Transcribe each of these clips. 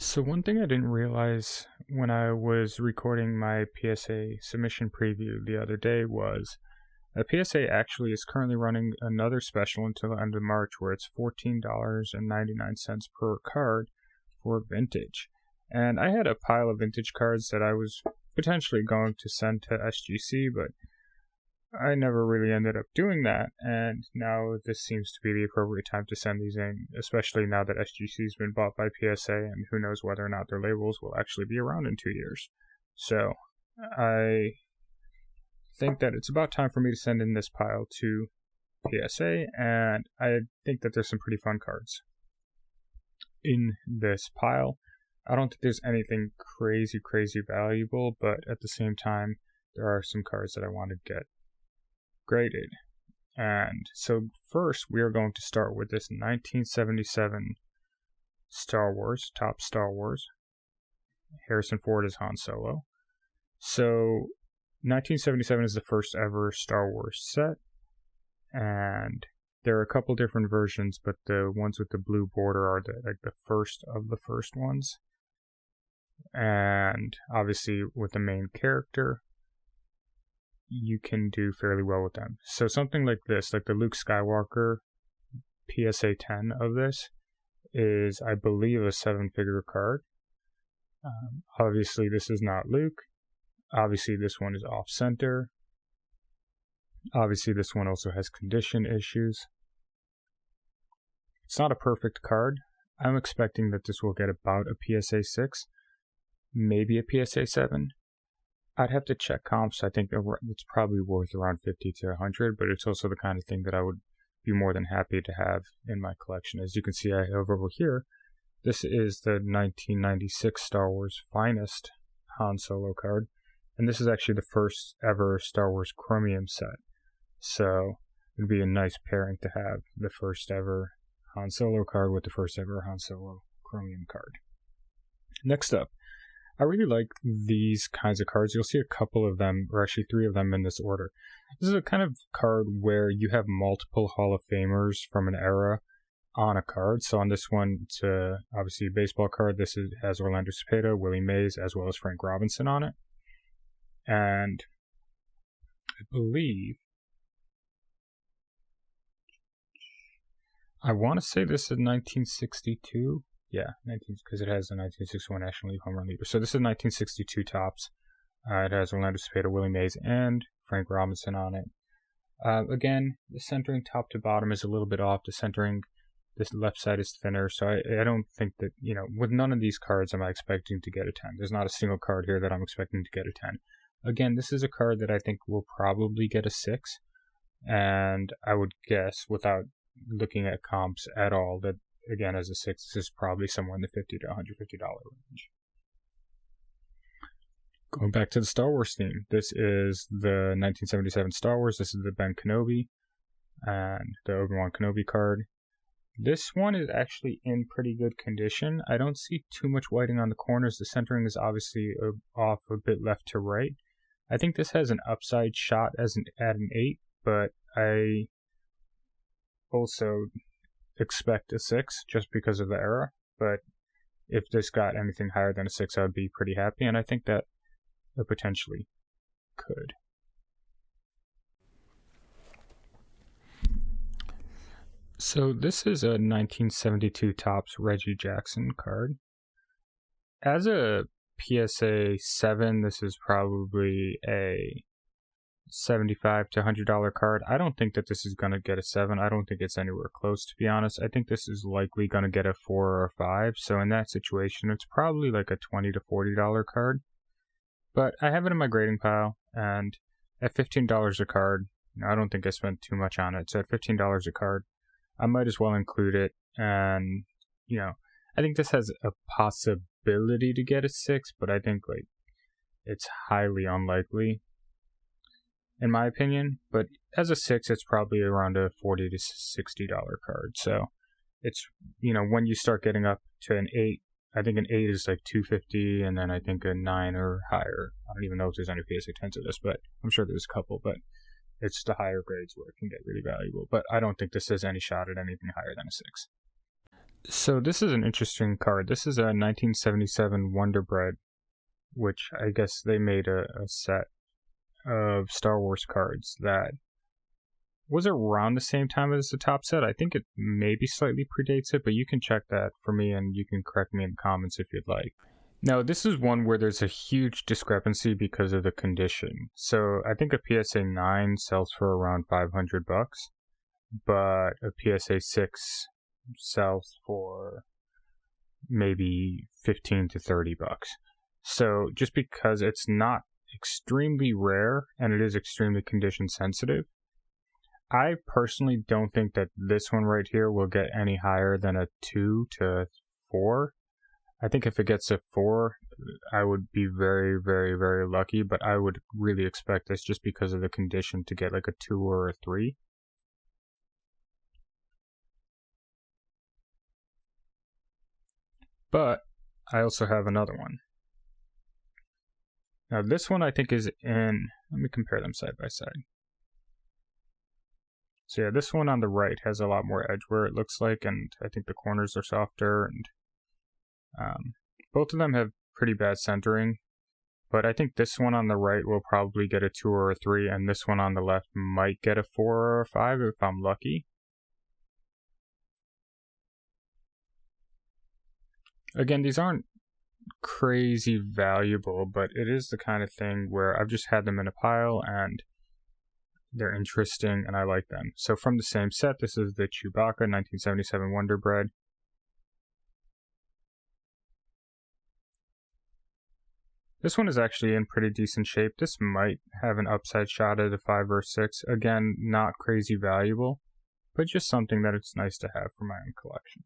So one thing I didn't realize when I was recording my PSA submission preview the other day was PSA actually is currently running another special until the end of March where it's $14.99 per card for vintage. And I had a pile of vintage cards that I was potentially going to send to SGC, but I never really ended up doing that, and now this seems to be the appropriate time to send these in, especially now that SGC's been bought by PSA, and who knows whether or not their labels will actually be around in 2 years. So, I think that it's about time for me to send in this pile to PSA, and I think that there's some pretty fun cards in this pile. I don't think there's anything crazy valuable, but at the same time, there are some cards that I want to get graded. And so first we are going to start with this 1977 Star Wars, top Star Wars. Harrison Ford is Han Solo. So 1977 is the first ever Star Wars set, and there are a couple different versions, but the ones with the blue border are the first of the first ones, and obviously with the main character you can do fairly well with them. So something like this, like the Luke Skywalker PSA 10 of this, is, I believe, a 7-figure card. Obviously, this is not Luke. Obviously, this one is off-center. Obviously, this one also has condition issues. It's not a perfect card. I'm expecting that this will get about a PSA 6, maybe a PSA 7. I'd have to check comps. I think it's probably worth around 50 to 100, but it's also the kind of thing that I would be more than happy to have in my collection. As you can see, I have over here, this is the 1996 Star Wars Finest Han Solo card, and this is actually the first ever Star Wars Chromium set. So it'd be a nice pairing to have the first ever Han Solo card with the first ever Han Solo Chromium card. Next up, I really like these kinds of cards. You'll see a couple of them, or actually 3 of them in this order. This is a kind of card where you have multiple Hall of Famers from an era on a card. So on this one, it's obviously a baseball card. This has Orlando Cepeda, Willie Mays, as well as Frank Robinson on it. And I believe, I want to say this is 1962. Yeah, because it has the 1961 National League home run leader. So this is 1962 tops. It has Orlando Cepeda, Willie Mays, and Frank Robinson on it. Again, the centering top to bottom is a little bit off. The centering, this left side is thinner. So I don't think that, with none of these cards am I expecting to get a 10. There's not a single card here that I'm expecting to get a 10. Again, this is a card that I think will probably get a 6. And I would guess, without looking at comps at all, that again, as a 6, this is probably somewhere in the $50 to $150 range. Going back to the Star Wars theme, this is the 1977 Star Wars. This is the Ben Kenobi and the Obi-Wan Kenobi card. This one is actually in pretty good condition. I don't see too much whiting on the corners. The centering is obviously off a bit left to right. I think this has an upside shot at an 8, but I also expect a 6 just because of the era, but if this got anything higher than a 6, I would be pretty happy, and I think that it potentially could. So this is a 1972 Topps Reggie Jackson card. As a PSA 7, this is probably a $75 to $100 card. I don't think that this is going to get a 7. I don't think it's anywhere close, to be honest. I think this is likely going to get a 4 or a 5. So in that situation, it's probably like a $20 to $40 card. But I have it in my grading pile, and at $15 a card, I don't think I spent too much on it. So at $15 a card, I might as well include it. And, I think this has a possibility to get a 6, but I think it's highly unlikely, in my opinion. But as a 6, it's probably around a $40 to $60 card. So it's, when you start getting up to an 8, I think an 8 is like $250, and then I think a 9 or higher. I don't even know if there's any PSA 10s of this, but I'm sure there's a couple, but it's the higher grades where it can get really valuable. But I don't think this has any shot at anything higher than a 6. So this is an interesting card. This is a 1977 Wonder Bread, which I guess they made a set of Star Wars cards that was around the same time as the top set. I think it maybe slightly predates it, but you can check that for me and you can correct me in the comments if you'd like. Now, this is one where there's a huge discrepancy because of the condition. So I think a PSA 9 sells for around $500, but a PSA 6 sells for maybe 15 to 30 bucks. So just because it's not extremely rare and it is extremely condition sensitive, I personally don't think that this one right here will get any higher than a 2 to 4. I think if it gets a 4, I would be very, very, very lucky, but I would really expect this just because of the condition to get like a 2 or a 3. But I also have another one. Now this one I think is in, let me compare them side by side. So yeah, this one on the right has a lot more edge where it looks like, and I think the corners are softer, and both of them have pretty bad centering, but I think this one on the right will probably get a 2 or a 3, and this one on the left might get a 4 or a 5 if I'm lucky. Again, these aren't crazy valuable, but it is the kind of thing where I've just had them in a pile and they're interesting and I like them. So from the same set, this is the Chewbacca 1977 Wonder Bread. This one is actually in pretty decent shape. This might have an upside shot at a 5 or 6. Again, not crazy valuable, but just something that it's nice to have for my own collection.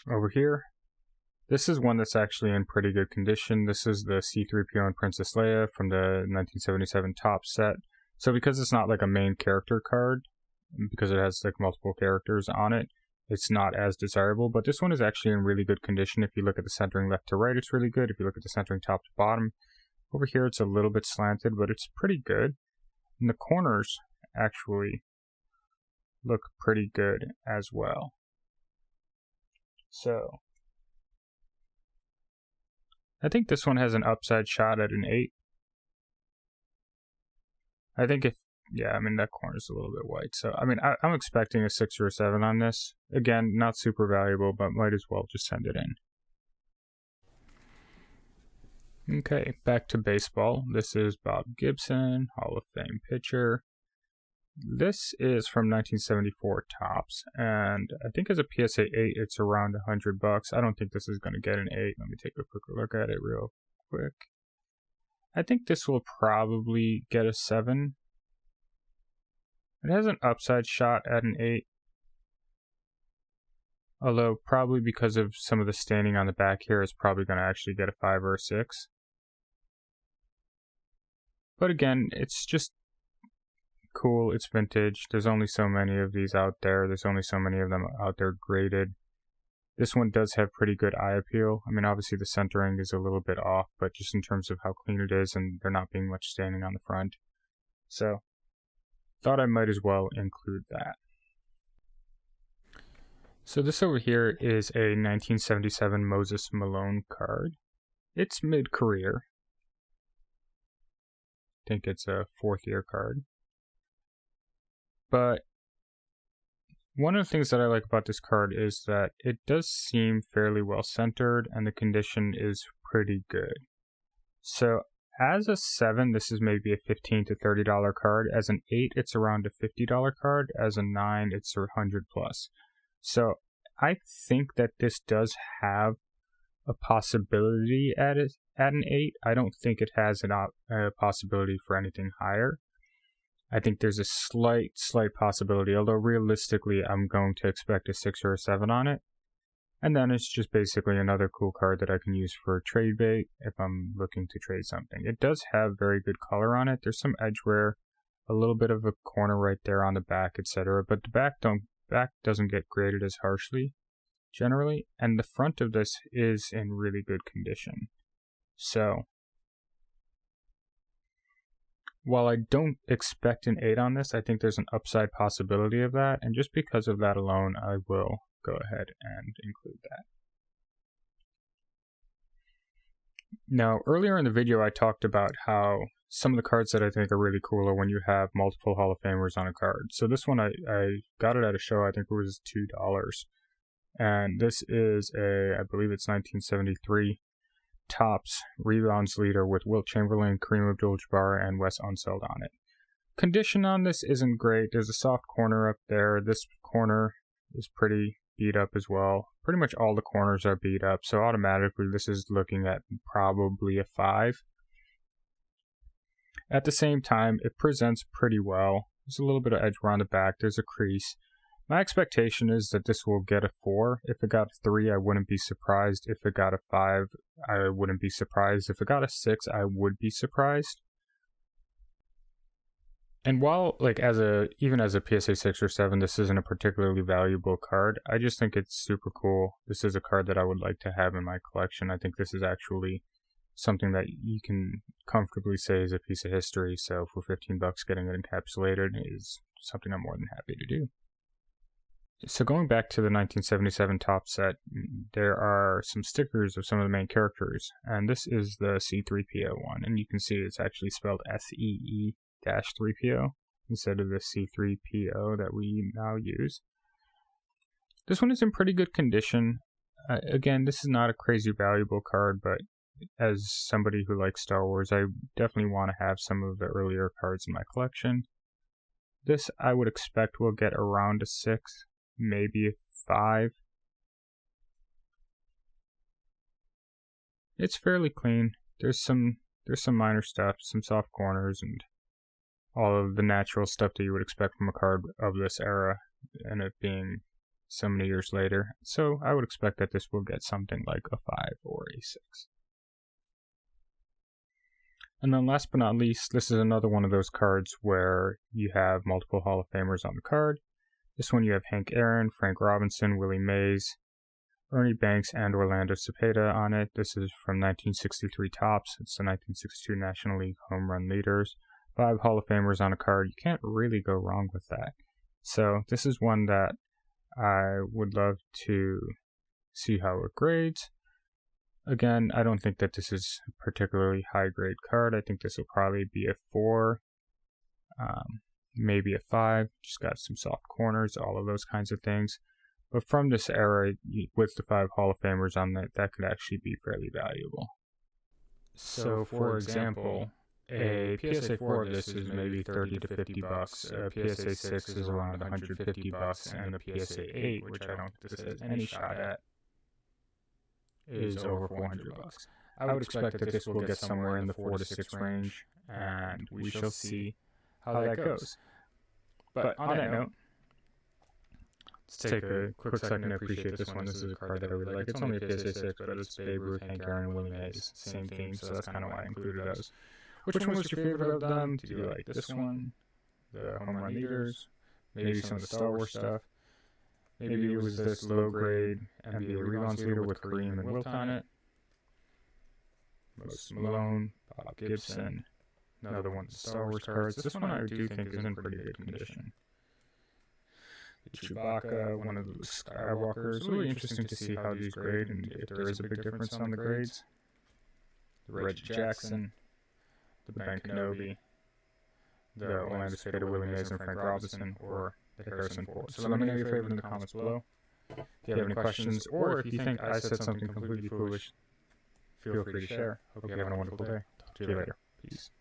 Over here, this is one that's actually in pretty good condition. This is the C-3PO and Princess Leia from the 1977 top set. So because it's not like a main character card, because it has like multiple characters on it, it's not as desirable, but this one is actually in really good condition. If you look at the centering left to right, it's really good. If you look at the centering top to bottom, over here it's a little bit slanted, but it's pretty good. And the corners actually look pretty good as well. So I think this one has an upside shot at an 8. I think if, yeah, I mean, that corner's a little bit white. So, I mean, I'm expecting a 6 or a 7 on this. Again, not super valuable, but might as well just send it in. Okay, back to baseball. This is Bob Gibson, Hall of Fame pitcher. This is from 1974 tops, and I think as a PSA 8, it's around $100. I don't think this is going to get an 8. Let me take a quick look at it real quick. I think this will probably get a 7. It has an upside shot at an 8, although probably because of some of the staining on the back here, it's probably going to actually get a 5 or a 6. But again, it's just cool. It's vintage. There's only so many of these out there. There's only so many of them out there graded. This one does have pretty good eye appeal. I mean, obviously the centering is a little bit off, but just in terms of how clean it is and there not being much staining on the front. So, thought I might as well include that. So this over here is a 1977 Moses Malone card. It's mid-career. I think it's a 4th year card. But one of the things that I like about this card is that it does seem fairly well centered and the condition is pretty good. So as a 7, this is maybe a $15 to $30 card. As an 8, it's around a $50 card. As a 9, it's a 100 plus. So I think that this does have a possibility at an 8. I don't think it has a possibility for anything higher. I think there's a slight possibility, although realistically I'm going to expect a 6 or a 7 on it. And then it's just basically another cool card that I can use for trade bait if I'm looking to trade something. It does have very good color on it. There's some edge wear, a little bit of a corner right there on the back, etc. But the back doesn't get graded as harshly generally, and the front of this is in really good condition. So While I don't expect an 8 on this, I think there's an upside possibility of that, and just because of that alone, I will go ahead and include that. Now, earlier in the video, I talked about how some of the cards that I think are really cool are when you have multiple Hall of Famers on a card. So this one, I got it at a show, I think it was $2. And this is I believe it's 1973 Topps rebounds leader with Wilt Chamberlain, Kareem Abdul-Jabbar, and Wes Unseld on it. Condition on this isn't great. There's a soft corner up there. This corner is pretty beat up as well. Pretty much all the corners are beat up, so automatically this is looking at probably a 5. At the same time, it presents pretty well. There's a little bit of edge around the back. There's a crease. My expectation is that this will get a 4. If it got a 3, I wouldn't be surprised. If it got a 5, I wouldn't be surprised. If it got a 6, I would be surprised. And while, even as a PSA 6 or 7, this isn't a particularly valuable card, I just think it's super cool. This is a card that I would like to have in my collection. I think this is actually something that you can comfortably say is a piece of history. So for $15, getting it encapsulated is something I'm more than happy to do. So going back to the 1977 Topps set, there are some stickers of some of the main characters, and this is the C3PO one, and you can see it's actually spelled SEE-3PO instead of the C3PO that we now use. This one is in pretty good condition. Again, this is not a crazy valuable card, but as somebody who likes Star Wars, I definitely want to have some of the earlier cards in my collection. This I would expect will get around a 6. Maybe a 5. It's fairly clean. There's some minor stuff, some soft corners, and all of the natural stuff that you would expect from a card of this era, and it being so many years later. So I would expect that this will get something like a 5 or a 6. And then last but not least, this is another one of those cards where you have multiple Hall of Famers on the card. This one you have Hank Aaron, Frank Robinson, Willie Mays, Ernie Banks, and Orlando Cepeda on it. This is from 1963 Topps. It's the 1962 National League Home Run Leaders. 5 Hall of Famers on a card. You can't really go wrong with that. So this is one that I would love to see how it grades. Again, I don't think that this is a particularly high grade card. I think this will probably be a 4. Maybe a 5, just got some soft corners, all of those kinds of things. But from this era, with the 5 Hall of Famers on it, that could actually be fairly valuable. So for example, a PSA 4 of this is maybe $30 to $50. A PSA 6 is around $150, and a PSA 8, which I don't think this has any shot at, is over $400. I would expect that this will get somewhere in the 4 to 6 range, and we shall see how that goes. But on that note, let's take a quick second to appreciate this one. This is a card that I really like. It's only a PSA 6, but it's Babe Ruth, Hank Aaron, Willie Mays. Same theme, so that's kind of why I included those. Which one was your favorite of them? Did you like this one? The Home Run Leaders? Maybe some of the Star Wars stuff? Maybe it was this low-grade NBA Rebounds Leader with Kareem and Wilt on it? Moses Malone, Bob Gibson. Another one of the Star Wars cards. This one I do think is in pretty good condition. The Chewbacca, one of the Skywalkers. It's really interesting to see how these grade and if there is a big difference on the grades. The Reggie Jackson, the Ben Kenobi, the Orlando Cepeda, Willie Mays, and Frank Robinson, or the Harrison Ford. So let me know your favorite in the comments below. If you have any questions, or if you think I said something completely foolish, feel free to share. Hope you have a wonderful day. Talk to you later. Peace.